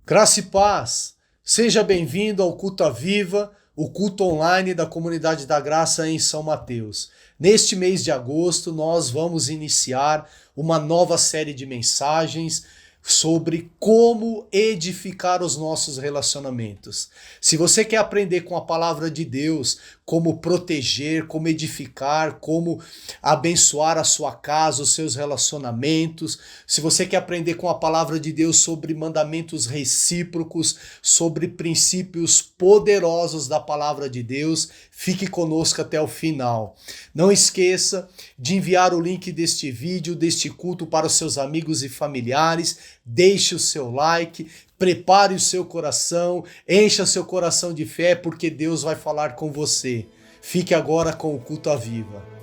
Graça e paz, seja bem-vindo ao Culto à Viva, o culto online da Comunidade da Graça em São Mateus. Neste mês de agosto, nós vamos iniciar uma nova série de mensagens sobre como edificar os nossos relacionamentos. Se você quer aprender com a palavra de Deus, como proteger, como edificar, como abençoar a sua casa, os seus relacionamentos, se você quer aprender com a palavra de Deus sobre mandamentos recíprocos, sobre princípios poderosos da palavra de Deus, fique conosco até o final. Não esqueça de enviar o link deste vídeo, deste culto para os seus amigos e familiares, deixe o seu like, prepare o seu coração, encha seu coração de fé, porque Deus vai falar com você. Fique agora com o Culto à Viva.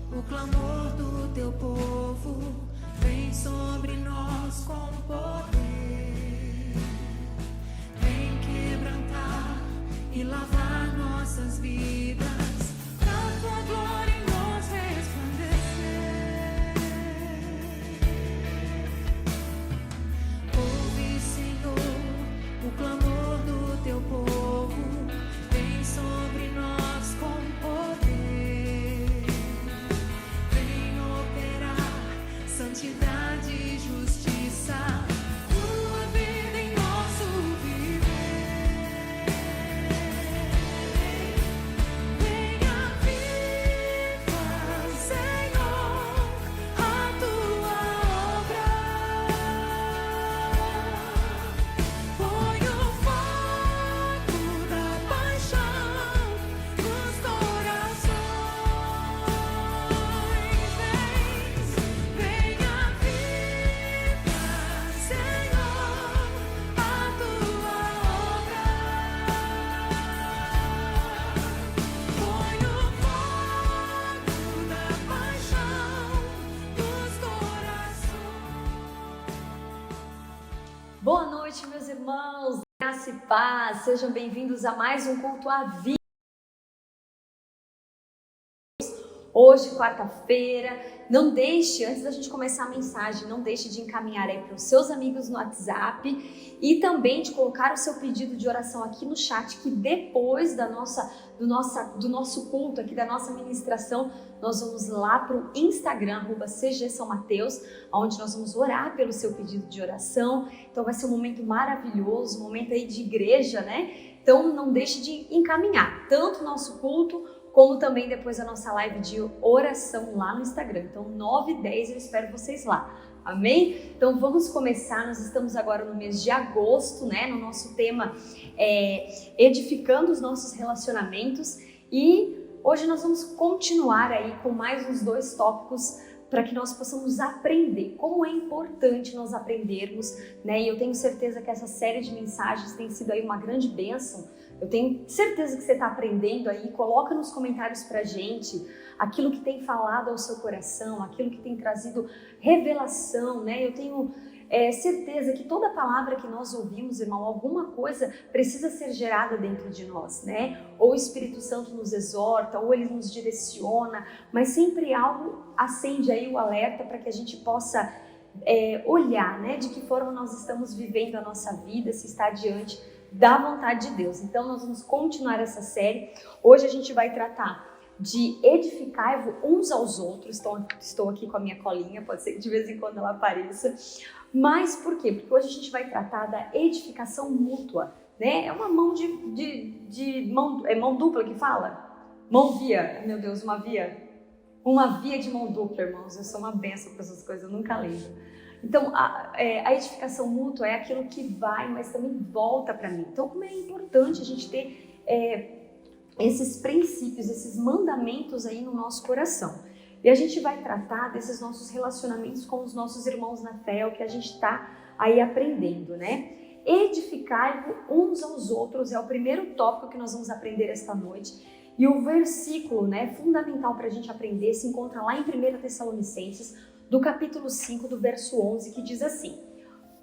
O clamor do teu povo vem sobre nós com poder. Vem quebrantar e lavar nossas vidas, pra tua glória em nós resplandecer. Ouve, Senhor, o clamor do teu povo, vem sobre nós com poder. Santidade e justiça, tua vida em nosso viver. Venha viva, Senhor, a tua obra. Põe o fogo da paixão nos corações. Boa noite, meus irmãos, graça e paz, sejam bem-vindos a mais um Culto à Vida. Hoje, quarta-feira, não deixe, antes da gente começar a mensagem, não deixe de encaminhar aí para os seus amigos no WhatsApp e também de colocar o seu pedido de oração aqui no chat, que depois do nosso culto aqui, da nossa ministração, nós vamos lá para o Instagram, @CG São Mateus, onde nós vamos orar pelo seu pedido de oração. Então vai ser um momento maravilhoso, um momento aí de igreja, né? Então não deixe de encaminhar tanto o nosso culto, como também depois a nossa live de oração lá no Instagram. Então 9 e 10 eu espero vocês lá. Amém? Então vamos começar, nós estamos agora no mês de agosto, né? No nosso tema edificando os nossos relacionamentos, e hoje nós vamos continuar aí com mais uns 2 tópicos para que nós possamos aprender, como é importante nós aprendermos, né? E eu tenho certeza que essa série de mensagens tem sido aí uma grande bênção. Eu tenho certeza que você está aprendendo aí. Coloca nos comentários pra gente aquilo que tem falado ao seu coração, aquilo que tem trazido revelação, né? Eu tenho certeza que toda palavra que nós ouvimos, irmão, alguma coisa precisa ser gerada dentro de nós, né? Ou o Espírito Santo nos exorta, ou ele nos direciona, mas sempre algo acende aí o alerta para que a gente possa olhar, né? De que forma nós estamos vivendo a nossa vida, se está diante da vontade de Deus. Então nós vamos continuar essa série. Hoje a gente vai tratar de edificar uns aos outros. Estou aqui com a minha colinha, pode ser que de vez em quando ela apareça. Mas por quê? Porque hoje a gente vai tratar da edificação mútua, né? É uma mão mão dupla que fala? Mão via, meu Deus, uma via de mão dupla, irmãos. Eu sou uma benção para essas coisas, eu nunca lembro. Então, a edificação mútua é aquilo que vai, mas também volta para mim. Então, como é importante a gente ter esses princípios, esses mandamentos aí no nosso coração. E a gente vai tratar desses nossos relacionamentos com os nossos irmãos na fé, o que a gente está aí aprendendo, né? Edificai-vos uns aos outros é o primeiro tópico que nós vamos aprender esta noite. E o versículo, né, fundamental para a gente aprender se encontra lá em 1 Tessalonicenses, do capítulo 5, do verso 11, que diz assim: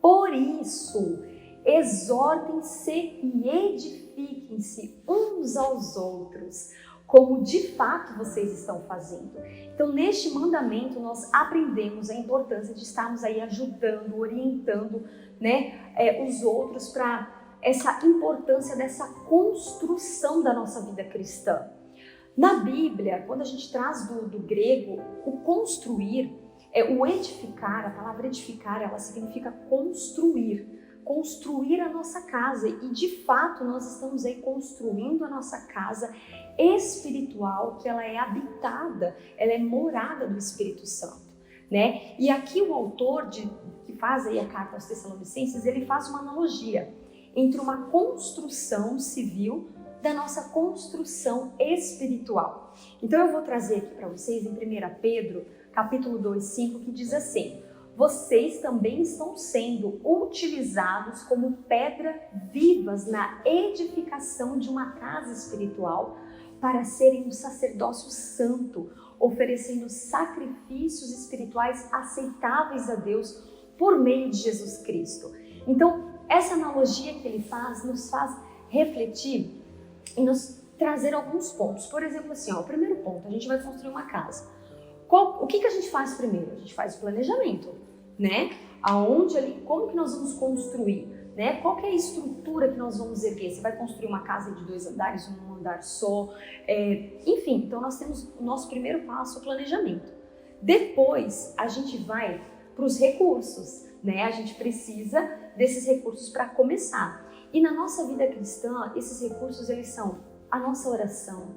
por isso, exortem-se e edifiquem-se uns aos outros, como de fato vocês estão fazendo. Então, neste mandamento, nós aprendemos a importância de estarmos aí ajudando, orientando, né, os outros para essa importância dessa construção da nossa vida cristã. Na Bíblia, quando a gente traz do grego, o construir, o edificar, a palavra edificar, ela significa construir a nossa casa, e de fato nós estamos aí construindo a nossa casa espiritual, que ela é habitada, ela é morada do Espírito Santo, né? E aqui o autor que faz aí a carta aos Tessalonicenses, ele faz uma analogia entre uma construção civil da nossa construção espiritual. Então eu vou trazer aqui para vocês em 1 Pedro, capítulo 2, 5, que diz assim: vocês também estão sendo utilizados como pedra vivas na edificação de uma casa espiritual para serem um sacerdócio santo, oferecendo sacrifícios espirituais aceitáveis a Deus por meio de Jesus Cristo. Então, essa analogia que ele faz nos faz refletir e nos trazer alguns pontos. Por exemplo, assim, o primeiro ponto, a gente vai construir uma casa. O que a gente faz primeiro? A gente faz o planejamento, né? Aonde ali, como que nós vamos construir, né? Qual que é a estrutura que nós vamos erguer? Você vai construir uma casa de 2 andares, um andar só, enfim. Então nós temos o nosso primeiro passo, o planejamento. Depois a gente vai para os recursos, né? A gente precisa desses recursos para começar. E na nossa vida cristã, esses recursos, eles são a nossa oração,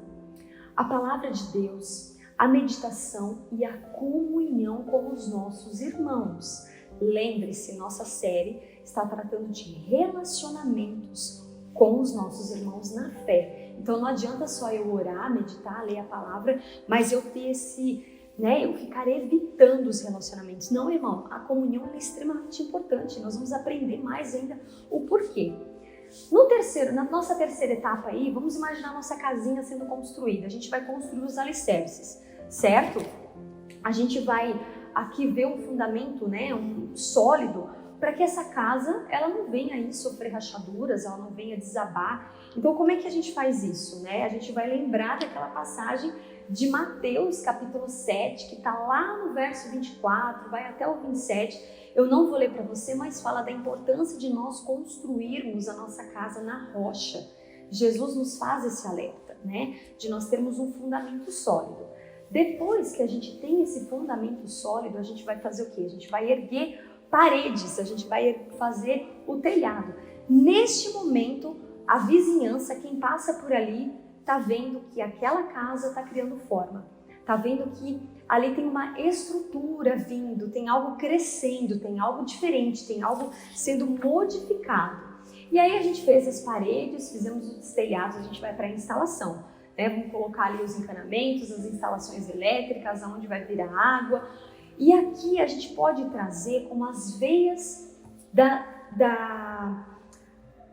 a palavra de Deus, a meditação e a comunhão com os nossos irmãos. Lembre-se, nossa série está tratando de relacionamentos com os nossos irmãos na fé. Então não adianta só eu orar, meditar, ler a palavra, mas eu ter eu ficar evitando os relacionamentos. Não, irmão, a comunhão é extremamente importante. Nós vamos aprender mais ainda o porquê. Na nossa terceira etapa aí, vamos imaginar nossa casinha sendo construída. A gente vai construir os alicerces, certo? A gente vai aqui ver um fundamento, né, um sólido, para que essa casa ela não venha aí sofrer rachaduras, ela não venha desabar. Então, como é que a gente faz isso, né? A gente vai lembrar daquela passagem de Mateus, capítulo 7, que está lá no verso 24, vai até o 27. Eu não vou ler para você, mas fala da importância de nós construirmos a nossa casa na rocha. Jesus nos faz esse alerta, né? De nós termos um fundamento sólido. Depois que a gente tem esse fundamento sólido, a gente vai fazer o quê? A gente vai erguer paredes, a gente vai fazer o telhado. Neste momento, a vizinhança, quem passa por ali, está vendo que aquela casa está criando forma. Está vendo que ali tem uma estrutura vindo, tem algo crescendo, tem algo diferente, tem algo sendo modificado. E aí a gente fez as paredes, fizemos os telhados, a gente vai para a instalação. Né? Vamos colocar ali os encanamentos, as instalações elétricas, aonde vai vir a água. E aqui a gente pode trazer como as veias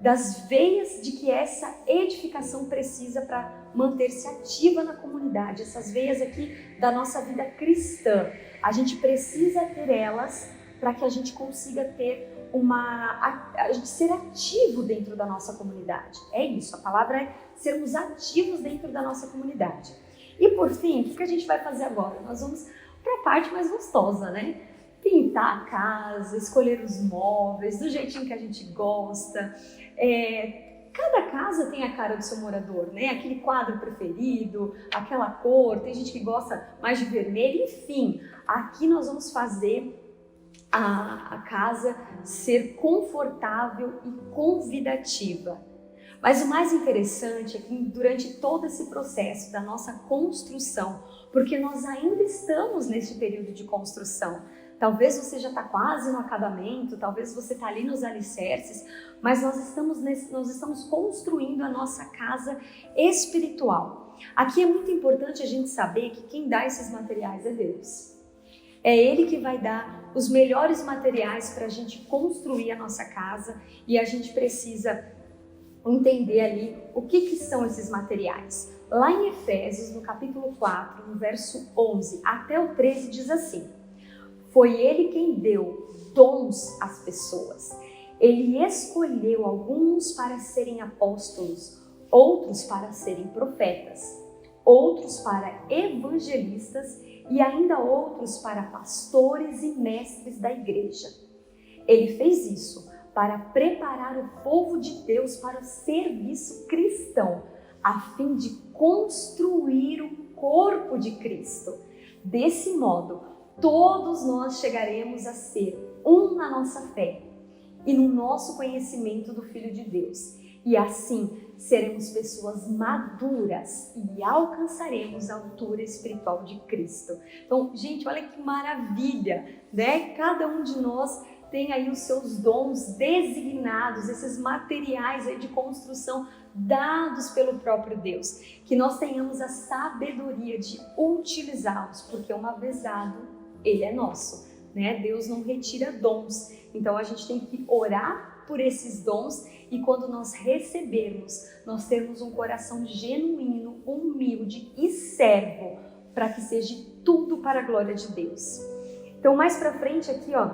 das veias de que essa edificação precisa para manter-se ativa na comunidade. Essas veias aqui da nossa vida cristã, a gente precisa ter elas para que a gente consiga ter a gente ser ativo dentro da nossa comunidade. É isso, a palavra é sermos ativos dentro da nossa comunidade. E por fim, o que a gente vai fazer agora? Nós vamos para a parte mais gostosa, né? Pintar a casa, escolher os móveis do jeitinho que a gente gosta. Cada casa tem a cara do seu morador, né? Aquele quadro preferido, aquela cor, tem gente que gosta mais de vermelho, enfim. Aqui nós vamos fazer a casa ser confortável e convidativa. Mas o mais interessante é que durante todo esse processo da nossa construção, porque nós ainda estamos neste período de construção, talvez você já está quase no acabamento, talvez você está ali nos alicerces, mas nós estamos construindo a nossa casa espiritual. Aqui é muito importante a gente saber que quem dá esses materiais é Deus. É Ele que vai dar os melhores materiais para a gente construir a nossa casa, e a gente precisa entender ali o que são esses materiais. Lá em Efésios, no capítulo 4, no verso 11 até o 13, diz assim: foi Ele quem deu dons às pessoas. Ele escolheu alguns para serem apóstolos, outros para serem profetas, outros para evangelistas e ainda outros para pastores e mestres da igreja. Ele fez isso para preparar o povo de Deus para o serviço cristão, a fim de construir o corpo de Cristo. Desse modo, todos nós chegaremos a ser um na nossa fé e no nosso conhecimento do Filho de Deus. E assim seremos pessoas maduras e alcançaremos a altura espiritual de Cristo. Então, gente, olha que maravilha, né? Cada um de nós tem aí os seus dons designados, esses materiais aí de construção dados pelo próprio Deus. Que nós tenhamos a sabedoria de utilizá-los, porque uma vez dado, ele é nosso, né? Deus não retira dons. Então a gente tem que orar por esses dons e quando nós recebermos, nós termos um coração genuíno, humilde e servo, para que seja tudo para a glória de Deus. Então mais para frente aqui, ó,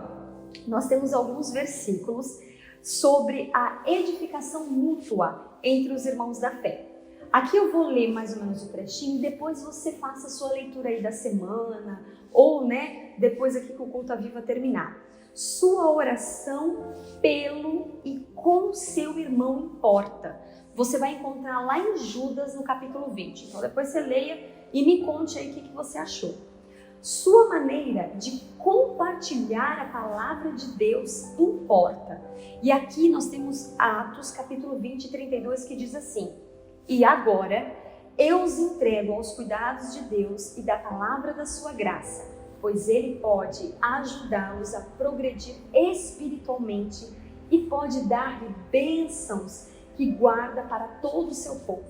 nós temos alguns versículos sobre a edificação mútua entre os irmãos da fé. Aqui eu vou ler mais ou menos o trechinho e depois você faça a sua leitura aí da semana ou, né, depois aqui que o culto à Viva terminar. Sua oração pelo e com seu irmão importa. Você vai encontrar lá em Judas no capítulo 20. Então depois você leia e me conte aí o que você achou. Sua maneira de compartilhar a palavra de Deus importa. E aqui nós temos Atos, capítulo 20, 32, que diz assim: e agora eu os entrego aos cuidados de Deus e da palavra da sua graça, pois Ele pode ajudá-los a progredir espiritualmente e pode dar-lhe bênçãos que guarda para todo o seu povo.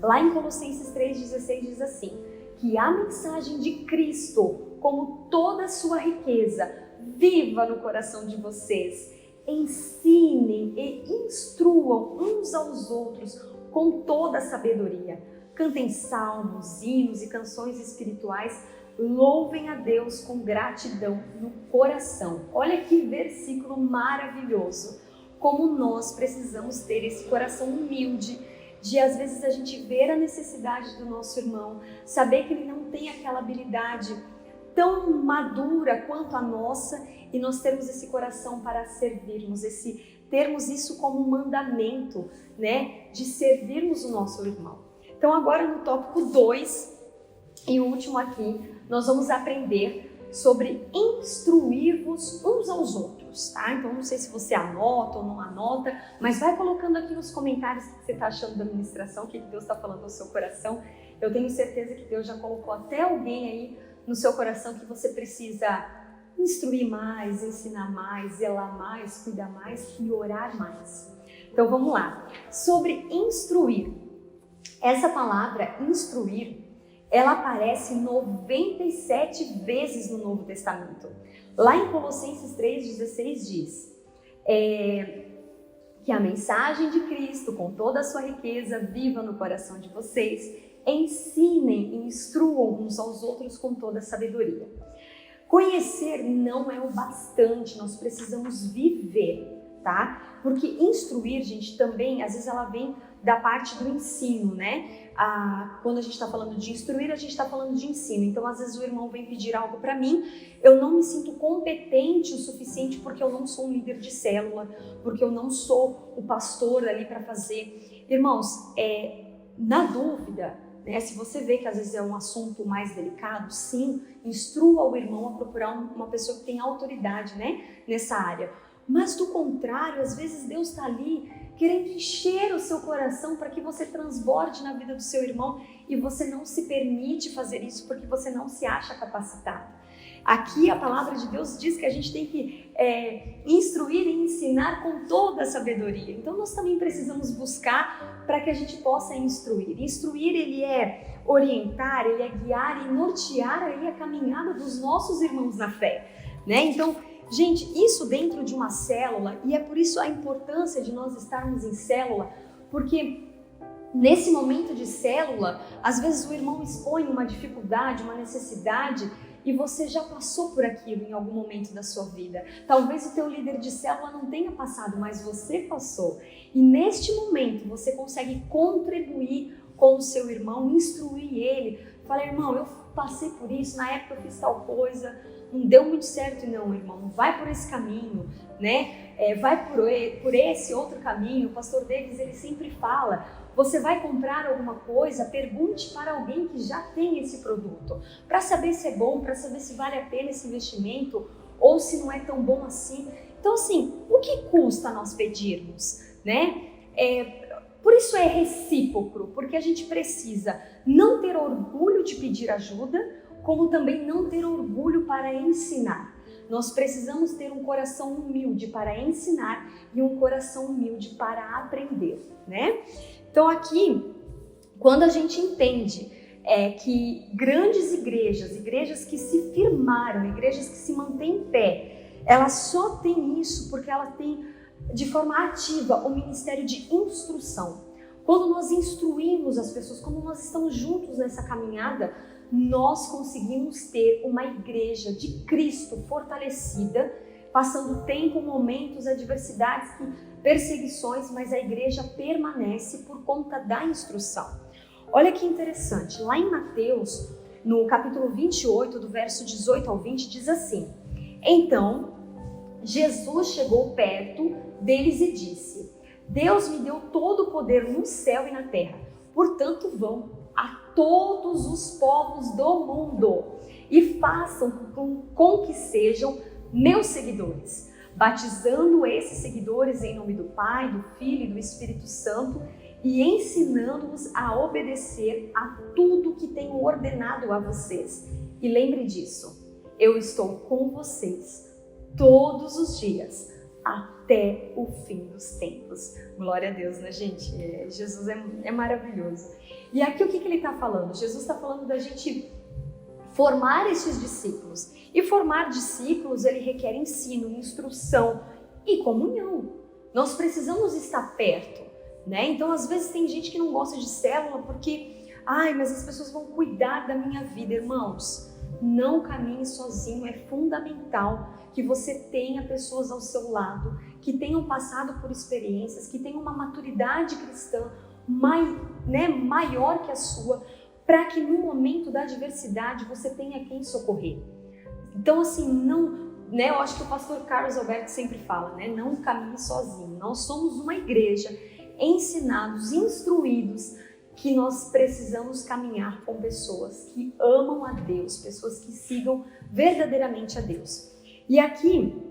Lá em Colossenses 3,16 diz assim: que a mensagem de Cristo, como toda a sua riqueza, viva no coração de vocês. Ensinem e instruam uns aos outros com toda a sabedoria. Cantem salmos, hinos e canções espirituais. Louvem a Deus com gratidão no coração. Olha que versículo maravilhoso. Como nós precisamos ter esse coração humilde, de às vezes a gente ver a necessidade do nosso irmão, saber que ele não tem aquela habilidade tão madura quanto a nossa e nós termos esse coração para servirmos, termos isso como um mandamento, né, de servirmos o nosso irmão. Então agora no tópico 2 e último aqui, nós vamos aprender sobre instruir-vos uns aos outros, tá? Então não sei se você anota ou não anota, mas vai colocando aqui nos comentários o que você está achando da ministração, o que Deus está falando ao seu coração. Eu tenho certeza que Deus já colocou até alguém aí no seu coração que você precisa instruir mais, ensinar mais, zelar mais, cuidar mais e orar mais. Então vamos lá. Sobre instruir. Essa palavra instruir, ela aparece 97 vezes no Novo Testamento. Lá em Colossenses 3,16 diz que a mensagem de Cristo, com toda a sua riqueza, viva no coração de vocês. Ensinem e instruam uns aos outros com toda a sabedoria. Conhecer não é o bastante, nós precisamos viver, tá? Porque instruir, gente, também, às vezes ela vem da parte do ensino, né? Quando a gente está falando de instruir, a gente está falando de ensino. Então, às vezes o irmão vem pedir algo para mim, eu não me sinto competente o suficiente porque eu não sou um líder de célula, porque eu não sou o pastor ali para fazer. Irmãos, na dúvida, né? Se você vê que às vezes é um assunto mais delicado, sim, instrua o irmão a procurar uma pessoa que tem autoridade, né, nessa área. Mas do contrário, às vezes Deus está ali querendo encher o seu coração para que você transborde na vida do seu irmão e você não se permite fazer isso porque você não se acha capacitado. Aqui a palavra de Deus diz que a gente tem que instruir e ensinar com toda a sabedoria. Então nós também precisamos buscar para que a gente possa instruir. Instruir, ele é orientar, ele é guiar e nortear aí a caminhada dos nossos irmãos na fé, né? Então, gente, isso dentro de uma célula, e é por isso a importância de nós estarmos em célula, porque nesse momento de célula, às vezes o irmão expõe uma dificuldade, uma necessidade, e você já passou por aquilo em algum momento da sua vida. Talvez o teu líder de célula não tenha passado, mas você passou. E neste momento você consegue contribuir com o seu irmão, instruir ele. Fala, irmão, eu passei por isso, na época eu fiz tal coisa, não deu muito certo. Não, irmão, vai por esse caminho, né? Vai por esse outro caminho. O pastor Davis, ele sempre fala, você vai comprar alguma coisa, pergunte para alguém que já tem esse produto, para saber se é bom, para saber se vale a pena esse investimento ou se não é tão bom assim. Então, assim, o que custa nós pedirmos, né? Por isso é recíproco, porque a gente precisa não ter orgulho de pedir ajuda, como também não ter orgulho para ensinar. Nós precisamos ter um coração humilde para ensinar e um coração humilde para aprender, né? Então aqui, quando a gente entende que grandes igrejas que se firmaram, igrejas que se mantêm em pé, elas só têm isso porque ela tem de forma ativa o ministério de instrução. Quando nós instruímos as pessoas, quando nós estamos juntos nessa caminhada, nós conseguimos ter uma igreja de Cristo fortalecida, passando tempo, momentos, adversidades, perseguições, mas a igreja permanece por conta da instrução. Olha que interessante, lá em Mateus, no capítulo 28, do verso 18 ao 20, diz assim: Então, Jesus chegou perto deles e disse: Deus me deu todo o poder no céu e na terra, portanto vão a todos os povos do mundo e façam com que sejam meus seguidores, batizando esses seguidores em nome do Pai, do Filho e do Espírito Santo e ensinando-os a obedecer a tudo que tenho ordenado a vocês. E lembre disso, eu estou com vocês todos os dias até o fim dos tempos. Glória a Deus, né, gente? Jesus é maravilhoso. E aqui o que ele está falando? Jesus está falando da gente formar esses discípulos. E formar discípulos, ele requer ensino, instrução e comunhão. Nós precisamos estar perto, né? Então, às vezes tem gente que não gosta de célula porque, mas as pessoas vão cuidar da minha vida. Irmãos, não caminhe sozinho, é fundamental que você tenha pessoas ao seu lado, que tenham passado por experiências, que tenham uma maturidade cristã maior que a sua, para que no momento da adversidade você tenha quem socorrer. Então, assim, eu acho que o pastor Carlos Alberto sempre fala, né? Não caminhe sozinho. Nós somos uma igreja ensinados, instruídos, que nós precisamos caminhar com pessoas que amam a Deus, pessoas que sigam verdadeiramente a Deus. E aqui,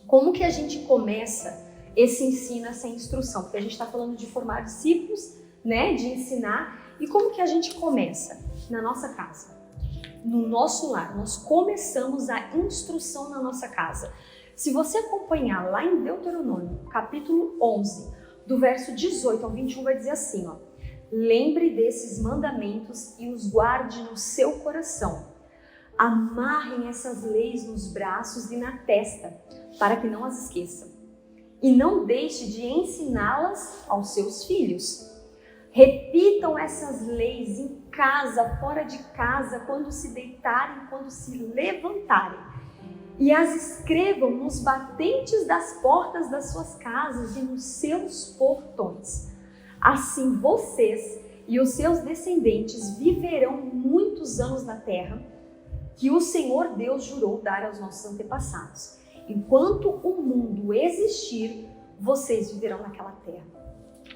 como que a gente começa esse ensino, essa instrução? Porque a gente está falando de formar discípulos, né? De ensinar. E como que a gente começa? Na nossa casa, no nosso lar. Nós começamos a instrução na nossa casa. Se você acompanhar lá em Deuteronômio, capítulo 11, do verso 18 ao 21, vai dizer assim, ó: Lembre desses mandamentos e os guarde no seu coração. Amarrem essas leis nos braços e na testa, para que não as esqueçam. E não deixe de ensiná-las aos seus filhos. Repitam essas leis em casa, fora de casa, quando se deitarem, quando se levantarem. E as escrevam nos batentes das portas das suas casas e nos seus portões. Assim vocês e os seus descendentes viverão muitos anos na terra que o Senhor Deus jurou dar aos nossos antepassados. Enquanto o mundo existir, vocês viverão naquela terra.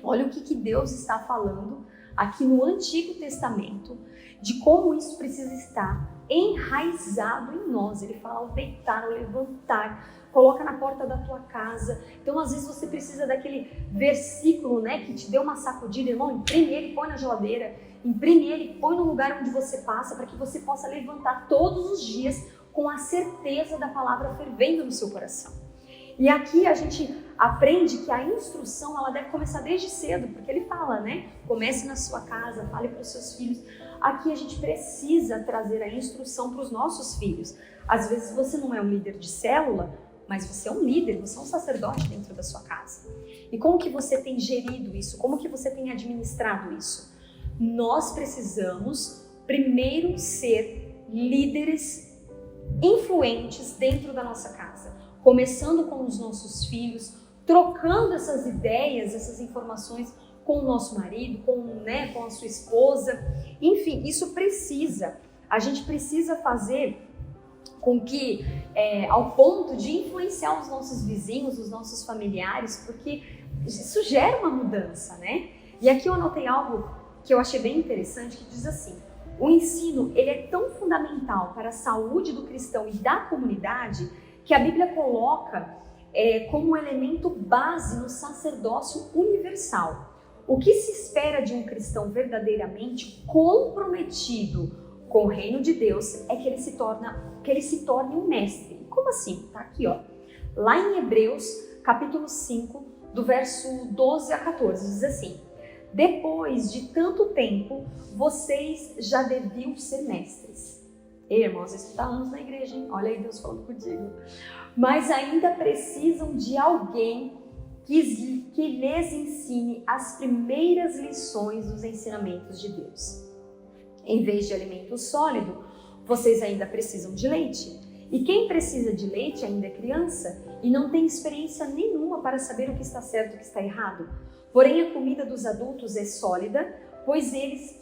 Olha o que Deus está falando aqui no Antigo Testamento, de como isso precisa estar enraizado em nós. Ele fala ao deitar, ao levantar, coloca na porta da tua casa. Então, às vezes você precisa daquele versículo, né, que te deu uma sacudida, irmão, imprime ele, põe na geladeira, imprime ele, põe no lugar onde você passa, para que você possa levantar todos os dias com a certeza da palavra fervendo no seu coração. E aqui a gente aprende que a instrução, ela deve começar desde cedo, porque ele fala, né? Comece na sua casa, fale para os seus filhos. Aqui a gente precisa trazer a instrução para os nossos filhos. Às vezes você não é um líder de célula, mas você é um líder, você é um sacerdote dentro da sua casa. E como que você tem gerido isso? Como que você tem administrado isso? Nós precisamos primeiro ser líderes influentes dentro da nossa casa, começando com os nossos filhos, trocando essas ideias, essas informações com o nosso marido, com a sua esposa. Enfim, isso precisa. A gente precisa fazer com que, ao ponto de influenciar os nossos vizinhos, os nossos familiares, porque isso gera uma mudança, né? E aqui eu anotei algo que eu achei bem interessante, que diz assim: o ensino, ele é tão fundamental para a saúde do cristão e da comunidade, que a Bíblia coloca como um elemento base no sacerdócio universal. O que se espera de um cristão verdadeiramente comprometido com o reino de Deus é que ele se torne um mestre. Como assim? Tá aqui, ó. Lá em Hebreus, capítulo 5, do verso 12 a 14, diz assim: depois de tanto tempo, vocês já deviam ser mestres. Ei, irmãos, você está anos na igreja, hein? Olha aí Deus falando contigo. Mas ainda precisam de alguém que lhes ensine as primeiras lições dos ensinamentos de Deus. Em vez de alimento sólido, vocês ainda precisam de leite. E quem precisa de leite ainda é criança e não tem experiência nenhuma para saber o que está certo e o que está errado. Porém, a comida dos adultos é sólida, pois eles,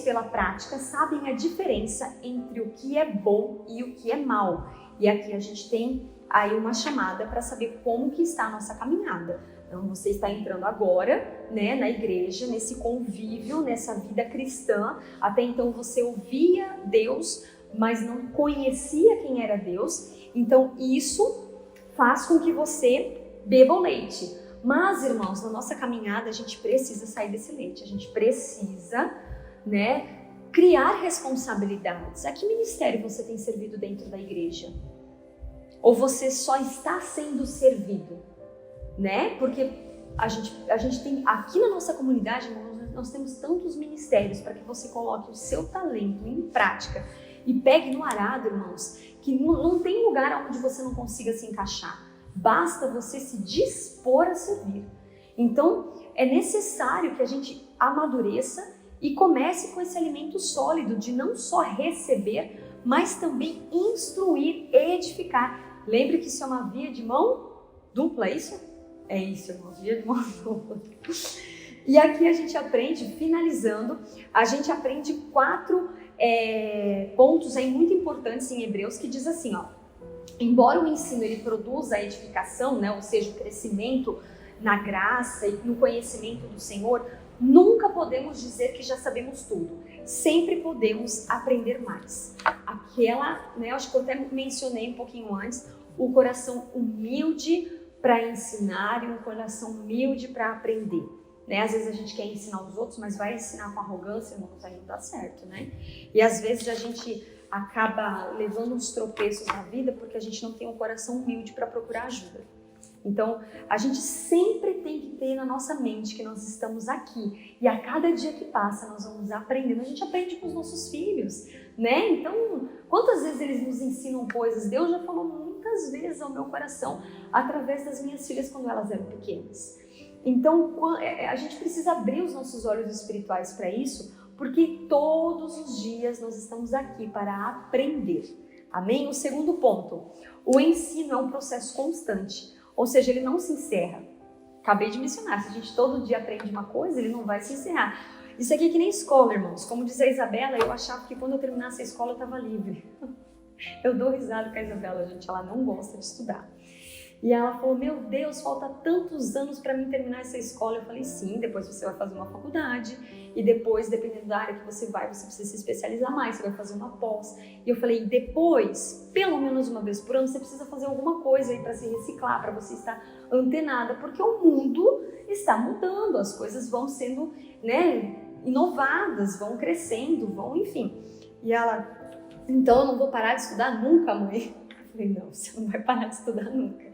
pela prática, sabem a diferença entre o que é bom e o que é mal. E aqui a gente tem aí uma chamada para saber como que está a nossa caminhada. Então, você está entrando agora, né, na igreja, nesse convívio, nessa vida cristã. Até então você ouvia Deus, mas não conhecia quem era Deus. Então, isso faz com que você beba o leite. Mas, irmãos, na nossa caminhada, a gente precisa sair desse leite. A gente precisa, né, criar responsabilidades. A que ministério você tem servido dentro da igreja? Ou você só está sendo servido, né? Porque a gente tem, aqui na nossa comunidade, nós temos tantos ministérios para que você coloque o seu talento em prática e pegue no arado, irmãos, que não tem lugar onde você não consiga se encaixar. Basta você se dispor a servir. Então, é necessário que a gente amadureça e comece com esse alimento sólido de não só receber, mas também instruir e edificar. Lembre que isso é uma via de mão dupla, é isso? É isso, irmão, via de mão dupla. E aqui a gente aprende, finalizando, a gente aprende 4 pontos aí muito importantes em Hebreus, que diz assim, ó: embora o ensino ele produza a edificação, né, ou seja, o crescimento na graça e no conhecimento do Senhor, nunca podemos dizer que já sabemos tudo. Sempre podemos aprender mais. Né, acho que eu até mencionei um pouquinho antes, o coração humilde para ensinar e um coração humilde para aprender. Né? Às vezes a gente quer ensinar os outros, mas vai ensinar com arrogância, irmãos, aí não dá certo, né? E às vezes a gente acaba levando uns tropeços na vida porque a gente não tem um coração humilde para procurar ajuda. Então, a gente sempre tem que ter na nossa mente que nós estamos aqui e a cada dia que passa nós vamos aprendendo. A gente aprende com os nossos filhos, né? Então, quantas vezes eles nos ensinam coisas? Deus já falou muitas vezes ao meu coração através das minhas filhas quando elas eram pequenas. Então, a gente precisa abrir os nossos olhos espirituais para isso, porque todos os dias nós estamos aqui para aprender. Amém? O segundo ponto, o ensino é um processo constante. Ou seja, ele não se encerra. Acabei de mencionar, se a gente todo dia aprende uma coisa, ele não vai se encerrar. Isso aqui é que nem escola, irmãos. Como diz a Isabela, eu achava que quando eu terminasse a escola eu estava livre. Eu dou risada com a Isabela, gente, ela não gosta de estudar. E ela falou, meu Deus, falta tantos anos para mim terminar essa escola. Eu falei, sim, depois você vai fazer uma faculdade e depois, dependendo da área que você precisa se especializar mais, você vai fazer uma pós. E eu falei, depois, pelo menos uma vez por ano, você precisa fazer alguma coisa aí para se reciclar, para você estar antenada, porque o mundo está mudando, as coisas vão sendo, né, inovadas, vão crescendo, enfim. E ela, então eu não vou parar de estudar nunca, mãe? Eu falei, não, você não vai parar de estudar nunca.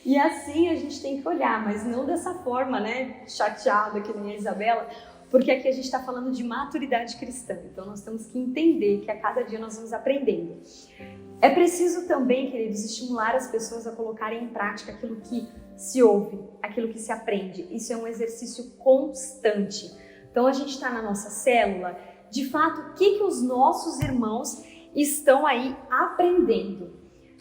E assim a gente tem que olhar, mas não dessa forma, né, chateada que nem a Isabela, porque aqui a gente está falando de maturidade cristã, então nós temos que entender que a cada dia nós vamos aprendendo. É preciso também, queridos, estimular as pessoas a colocarem em prática aquilo que se ouve, aquilo que se aprende. Isso é um exercício constante. Então a gente está na nossa célula, de fato, o que os nossos irmãos estão aí aprendendo,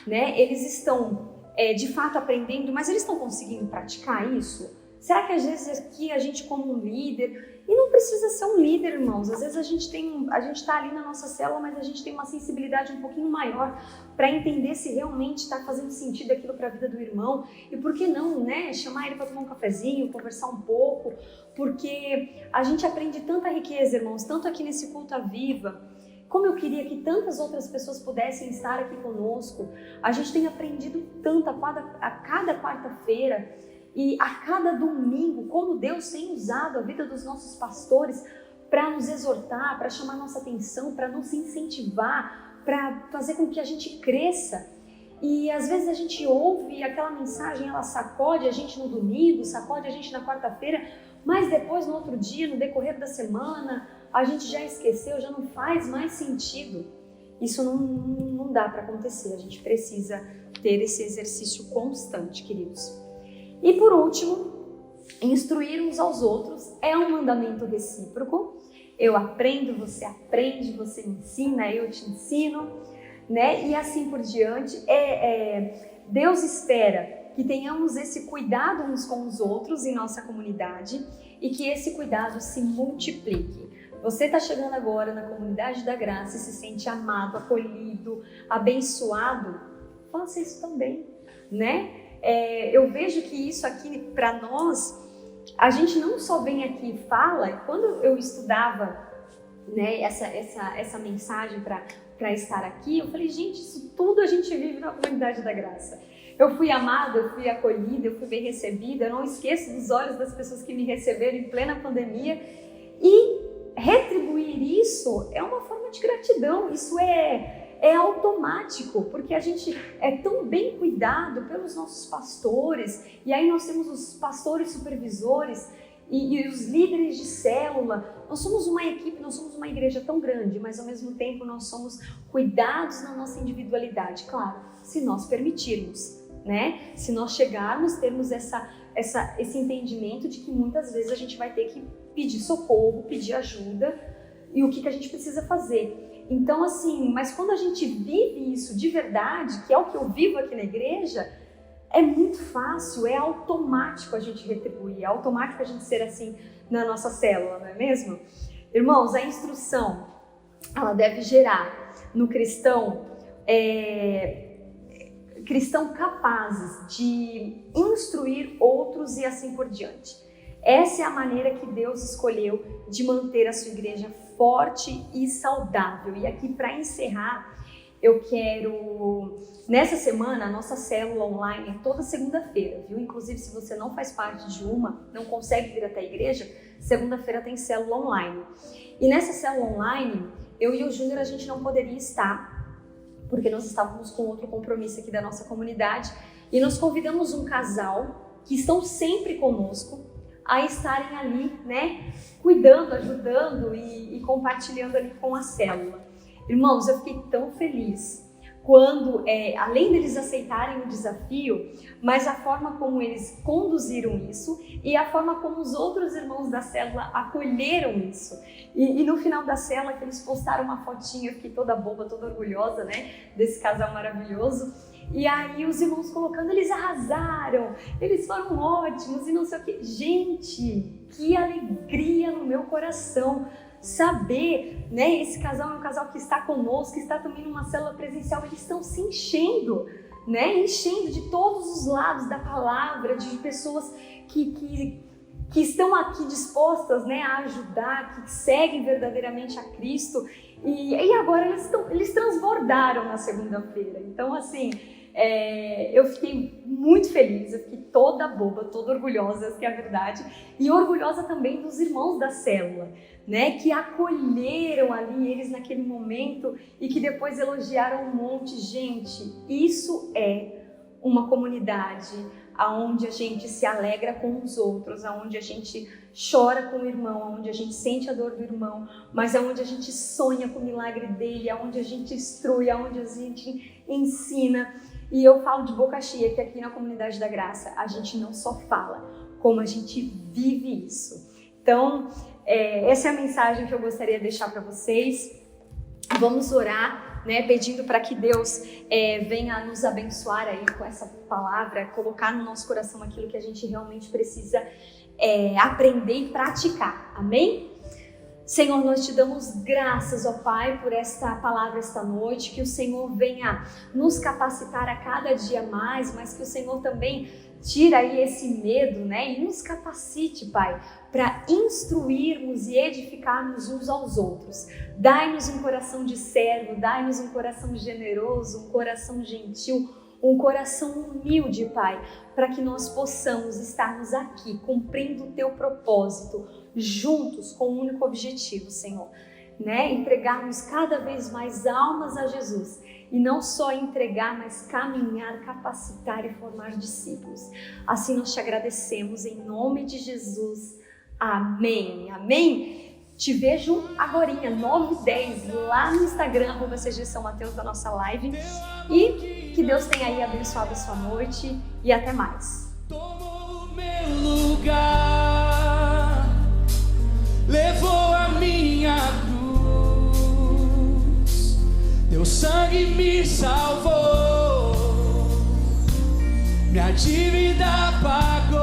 né? Eles estão, de fato, aprendendo, mas eles estão conseguindo praticar isso? Será que às vezes aqui a gente como um líder, e não precisa ser um líder, irmãos, às vezes a gente está ali na nossa célula, mas a gente tem uma sensibilidade um pouquinho maior para entender se realmente está fazendo sentido aquilo para a vida do irmão, e por que não, né, chamar ele para tomar um cafezinho, conversar um pouco, porque a gente aprende tanta riqueza, irmãos, tanto aqui nesse Culto à Viva, como eu queria que tantas outras pessoas pudessem estar aqui conosco. A gente tem aprendido tanto a cada quarta-feira e a cada domingo, como Deus tem usado a vida dos nossos pastores para nos exortar, para chamar nossa atenção, para nos incentivar, para fazer com que a gente cresça. E às vezes a gente ouve aquela mensagem, ela sacode a gente no domingo, sacode a gente na quarta-feira, mas depois no outro dia, no decorrer da semana, a gente já esqueceu, já não faz mais sentido. Isso não dá para acontecer, a gente precisa ter esse exercício constante, queridos. E por último, instruir uns aos outros é um mandamento recíproco. Eu aprendo, você aprende, você me ensina, eu te ensino, né? E assim por diante. Deus espera que tenhamos esse cuidado uns com os outros em nossa comunidade e que esse cuidado se multiplique. Você está chegando agora na comunidade da graça e se sente amado, acolhido, abençoado, faça isso também, né? Eu vejo que isso aqui para nós, a gente não só vem aqui e fala. Quando eu estudava, né, essa mensagem para estar aqui, eu falei, gente, isso tudo a gente vive na comunidade da graça. Eu fui amada, eu fui acolhida, eu fui bem recebida, eu não esqueço dos olhos das pessoas que me receberam em plena pandemia, e retribuir isso é uma forma de gratidão, isso é automático, porque a gente é tão bem cuidado pelos nossos pastores, e aí nós temos os pastores supervisores e os líderes de célula. Nós somos uma equipe, nós somos uma igreja tão grande, mas ao mesmo tempo nós somos cuidados na nossa individualidade, claro, se nós permitirmos, né? Se nós chegarmos, termos esse entendimento de que muitas vezes a gente vai ter que pedir socorro, pedir ajuda, e o que a gente precisa fazer. Então, assim, mas quando a gente vive isso de verdade, que é o que eu vivo aqui na igreja, é muito fácil, é automático a gente retribuir, é automático a gente ser assim na nossa célula, não é mesmo? Irmãos, a instrução, ela deve gerar no cristão, cristãos capazes de instruir outros e assim por diante. Essa é a maneira que Deus escolheu de manter a sua igreja forte e saudável. E aqui, para encerrar, eu quero... Nessa semana, a nossa célula online é toda segunda-feira, viu? Inclusive, se você não faz parte de uma, não consegue vir até a igreja, segunda-feira tem célula online. E nessa célula online, eu e o Júnior, a gente não poderia estar, porque nós estávamos com outro compromisso aqui da nossa comunidade, e nós convidamos um casal que estão sempre conosco a estarem ali, né, cuidando, ajudando e compartilhando ali com a célula. Irmãos, eu fiquei tão feliz quando, além deles aceitarem o desafio, mas a forma como eles conduziram isso e a forma como os outros irmãos da célula acolheram isso. E no final da célula, que eles postaram uma fotinha, eu fiquei toda boba, toda orgulhosa, né, desse casal maravilhoso. E aí os irmãos colocando, eles arrasaram, eles foram ótimos e não sei o que. Gente, que alegria no meu coração saber, né? Esse casal é um casal que está conosco, que está também numa célula presencial, eles estão se enchendo, né? Enchendo de todos os lados da palavra, de pessoas que estão aqui dispostas, né, a ajudar, que seguem verdadeiramente a Cristo. E agora eles transbordaram na segunda-feira. Então, assim, eu fiquei muito feliz, eu fiquei toda boba, toda orgulhosa, essa que é a verdade. E orgulhosa também dos irmãos da célula, né, que acolheram ali eles naquele momento e que depois elogiaram um monte. Gente, isso é uma comunidade aonde a gente se alegra com os outros, aonde a gente chora com o irmão, aonde a gente sente a dor do irmão, mas aonde a gente sonha com o milagre dele, aonde a gente instrui, aonde a gente ensina. E eu falo de boca cheia que aqui na Comunidade da Graça a gente não só fala, como a gente vive isso. Então, essa é a mensagem que eu gostaria de deixar para vocês. Vamos orar, né, pedindo para que Deus venha nos abençoar aí com essa palavra, colocar no nosso coração aquilo que a gente realmente precisa aprender e praticar. Amém? Senhor, nós te damos graças, ó Pai, por esta palavra esta noite, que o Senhor venha nos capacitar a cada dia mais, mas que o Senhor também tira aí esse medo, né, e nos capacite, Pai, para instruirmos e edificarmos uns aos outros. Dai-nos um coração de servo, dai-nos um coração generoso, um coração gentil, um coração humilde, Pai, para que nós possamos estarmos aqui cumprindo o Teu propósito, juntos com um único objetivo, Senhor, né? Entregarmos cada vez mais almas a Jesus. E não só entregar, mas caminhar, capacitar e formar discípulos. Assim nós te agradecemos em nome de Jesus. Amém. Amém. Te vejo agorinha, 9h10, lá no Instagram, @CG São Mateus, da nossa live. E que Deus tenha aí abençoado a sua noite e até mais. Tomou o meu lugar, levou a minha cruz, teu sangue me salvou, minha dívida pagou.